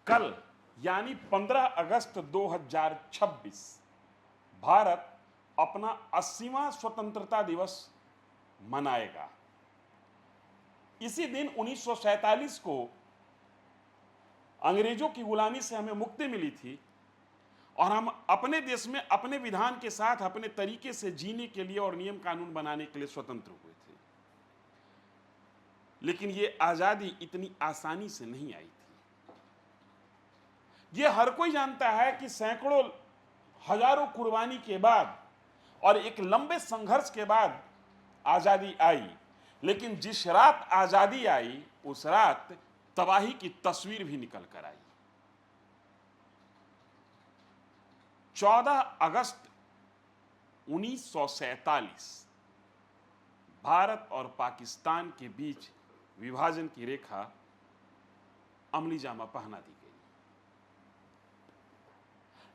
कल यानी 15 अगस्त 2026 भारत अपना 80वां स्वतंत्रता दिवस मनाएगा। इसी दिन 1947 को अंग्रेजों की गुलामी से हमें मुक्ति मिली थी और हम अपने देश में अपने विधान के साथ अपने तरीके से जीने के लिए और नियम कानून बनाने के लिए स्वतंत्र हुए थे। लेकिन ये आजादी इतनी आसानी से नहीं आई थी। ये हर कोई जानता है कि सैकड़ों हजारों कुर्बानी के बाद और एक लंबे संघर्ष के बाद आजादी आई। लेकिन जिस रात आजादी आई उस रात तबाही की तस्वीर भी निकल कर आई। 14 अगस्त 1947 भारत और पाकिस्तान के बीच विभाजन की रेखा अमली जामा पहना दी गई।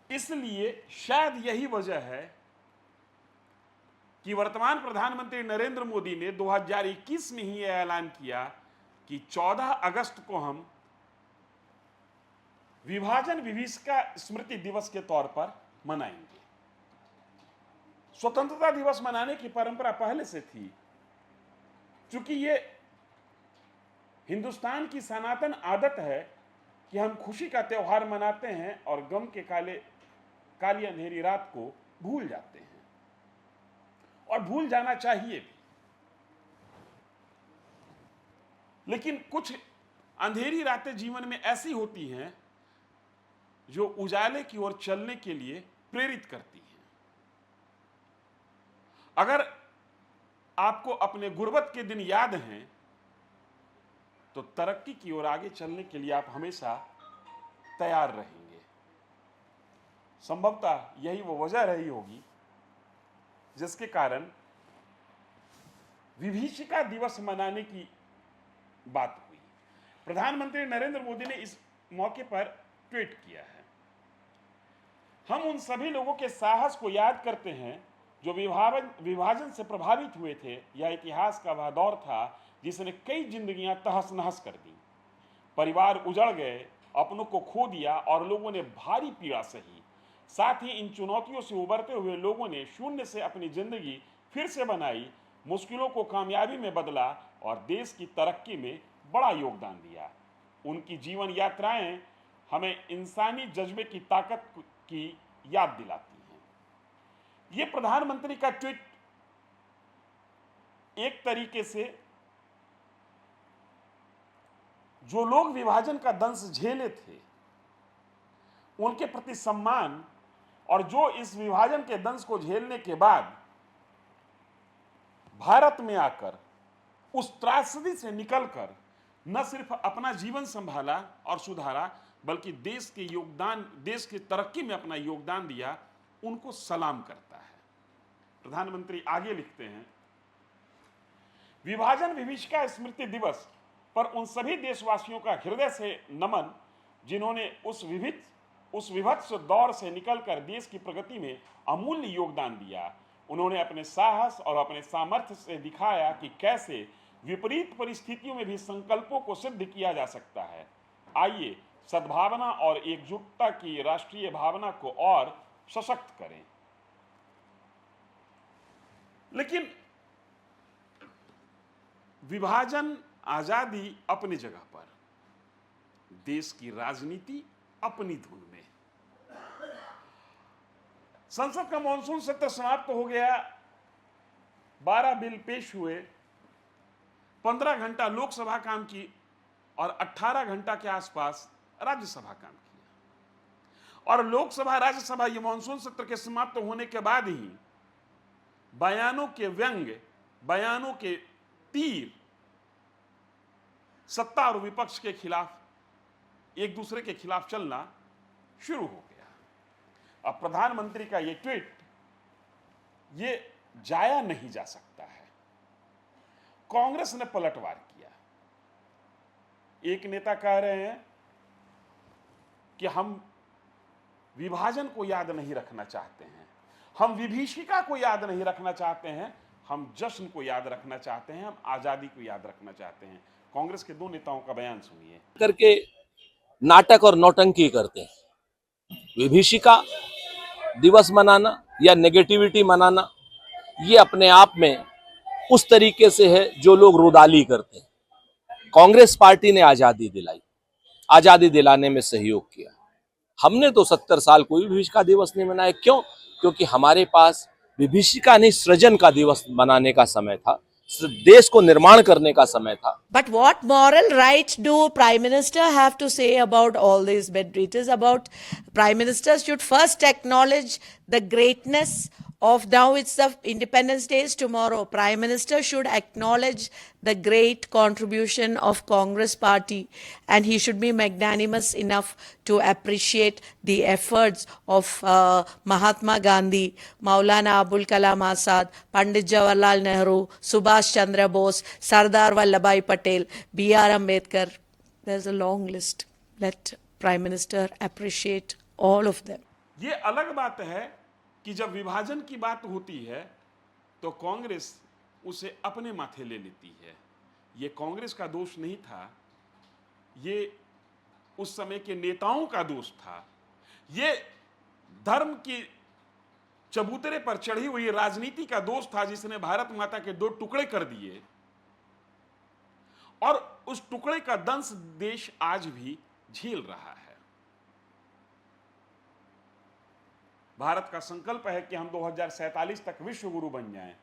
इसलिए शायद यही वजह है कि वर्तमान प्रधानमंत्री नरेंद्र मोदी ने 2021 में ही यह ऐलान किया कि 14 अगस्त को हम विभाजन विभीषिका स्मृति दिवस के तौर पर मनाएंगे। स्वतंत्रता दिवस मनाने की परंपरा पहले से थी। चूंकि ये हिंदुस्तान की सनातन आदत है कि हम खुशी का त्योहार मनाते हैं और गम के काली अंधेरी रात को भूल जाते हैं, और भूल जाना चाहिए भी। लेकिन कुछ अंधेरी रातें जीवन में ऐसी होती हैं जो उजाले की ओर चलने के लिए प्रेरित करती हैं। अगर आपको अपने गुर्बत के दिन याद हैं तो तरक्की की ओर आगे चलने के लिए आप हमेशा तैयार रहेंगे। संभवतः यही वो वजह रही होगी जिसके कारण विभीषिका दिवस मनाने की बात हुई। प्रधानमंत्री नरेंद्र मोदी ने इस मौके पर ट्वीट किया है, हम उन सभी लोगों के साहस को याद करते हैं जो विभाजन से प्रभावित हुए थे। यह इतिहास का वह दौर था जिसने कई जिंदगियां तहस नहस कर दी, परिवार उजड़ गए, अपनों को खो दिया और लोगों ने भारी पीड़ा सही। साथ ही इन चुनौतियों से उबरते हुए लोगों ने शून्य से अपनी जिंदगी फिर से बनाई, मुश्किलों को कामयाबी में बदला और देश की तरक्की में बड़ा योगदान दिया। उनकी जीवन यात्राएं हमें इंसानी जज्बे की ताकत की याद दिलाती हैं। ये प्रधानमंत्री का ट्वीट एक तरीके से जो लोग विभाजन का दंश झेले थे उनके प्रति सम्मान, और जो इस विभाजन के दंश को झेलने के बाद भारत में आकर उस त्रासदी से निकलकर न सिर्फ अपना जीवन संभाला और सुधारा बल्कि देश की तरक्की में अपना योगदान दिया, उनको सलाम करता है। प्रधानमंत्री आगे लिखते हैं, विभाजन विभीषिका स्मृति दिवस पर उन सभी देशवासियों का हृदय से नमन जिन्होंने उस विभत्स दौर से निकलकर देश की प्रगति में अमूल्य योगदान दिया। उन्होंने अपने साहस और अपने सामर्थ्य से दिखाया कि कैसे विपरीत परिस्थितियों में भी संकल्पों को सिद्ध किया जा सकता है। आइए सद्भावना और एकजुटता की राष्ट्रीय भावना को और सशक्त करें। लेकिन विभाजन आजादी अपनी जगह पर, देश की राजनीति अपनी धुन में। संसद का मॉनसून सत्र समाप्त हो गया, 12 बिल पेश हुए, 15 घंटा लोकसभा काम की और 18 घंटा के आसपास राज्यसभा काम किया। और लोकसभा राज्यसभा ये मॉनसून सत्र के समाप्त होने के बाद ही बयानों के व्यंग्य, बयानों के तीर सत्ता और विपक्ष के खिलाफ, एक दूसरे के खिलाफ चलना शुरू हो गया। अब प्रधानमंत्री का ये ट्वीट ये जाया नहीं जा सकता है। कांग्रेस ने पलटवार किया। एक नेता कह रहे हैं कि हम विभाजन को याद नहीं रखना चाहते हैं, हम विभीषिका को याद नहीं रखना चाहते हैं, हम जश्न को याद रखना चाहते हैं, हम आजादी को याद रखना चाहते हैं। कांग्रेस के दो नेताओं का बयान सुनिए। करके नाटक और नौटंकी करते हैं। विभीषिका दिवस मनाना या नेगेटिविटी मनाना ये अपने आप में उस तरीके से है जो लोग रुदाली करते हैं। कांग्रेस पार्टी ने आजादी दिलाई, आजादी दिलाने में सहयोग किया। हमने तो 70 साल कोई विभीषिका दिवस नहीं मनाया। क्यों? क्योंकि हमारे पास विभीषिका नहीं सृजन का दिवस मनाने का समय था, देश को निर्माण करने का समय था। But what moral right do Prime Minister have to say about all these bed? It is about Prime Minister should first acknowledge the greatness of, now it's the Independence Day is tomorrow. Prime Minister should acknowledge the great contribution of Congress Party, and he should be magnanimous enough to appreciate the efforts of Mahatma Gandhi, Maulana Abul Kalam Azad, Pandit Jawaharlal Nehru, Subhash Chandra Bose, Sardar Vallabhbhai Patel, B.R. Ambedkar. There's a long list. Let Prime Minister appreciate all of them. ये अलग बात है कि जब विभाजन की बात होती है तो कांग्रेस उसे अपने माथे ले लेती है। ये कांग्रेस का दोष नहीं था, ये उस समय के नेताओं का दोष था। ये धर्म की चबूतरे पर चढ़ी हुई राजनीति का दोष था जिसने भारत माता के दो टुकड़े कर दिए, और उस टुकड़े का दंश देश आज भी झेल रहा है। भारत का संकल्प है कि हम 2047 तक विश्व गुरु बन जाएं।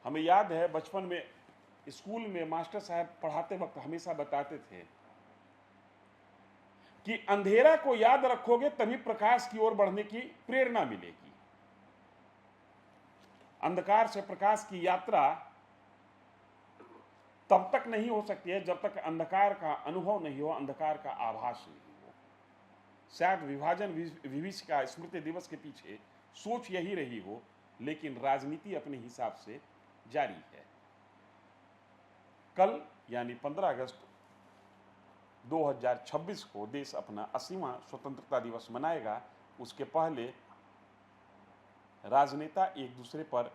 हमें याद है बचपन में स्कूल में मास्टर साहब पढ़ाते वक्त हमेशा बताते थे कि अंधेरा को याद रखोगे तभी प्रकाश की ओर बढ़ने की प्रेरणा मिलेगी। अंधकार से प्रकाश की यात्रा तब तक नहीं हो सकती है जब तक अंधकार का अनुभव नहीं हो, अंधकार का आभास नहीं हो। शायद विभाजन विभीषिका स्मृति दिवस के पीछे सोच यही रही हो, लेकिन राजनीति अपने हिसाब से जारी है। कल यानी 15 अगस्त 2026 को देश अपना 80वां स्वतंत्रता दिवस मनाएगा। उसके पहले राजनेता एक दूसरे पर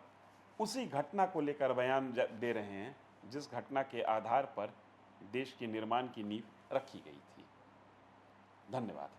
उसी घटना को लेकर बयान दे रहे हैं जिस घटना के आधार पर देश के निर्माण की नींव रखी गई थी। धन्यवाद।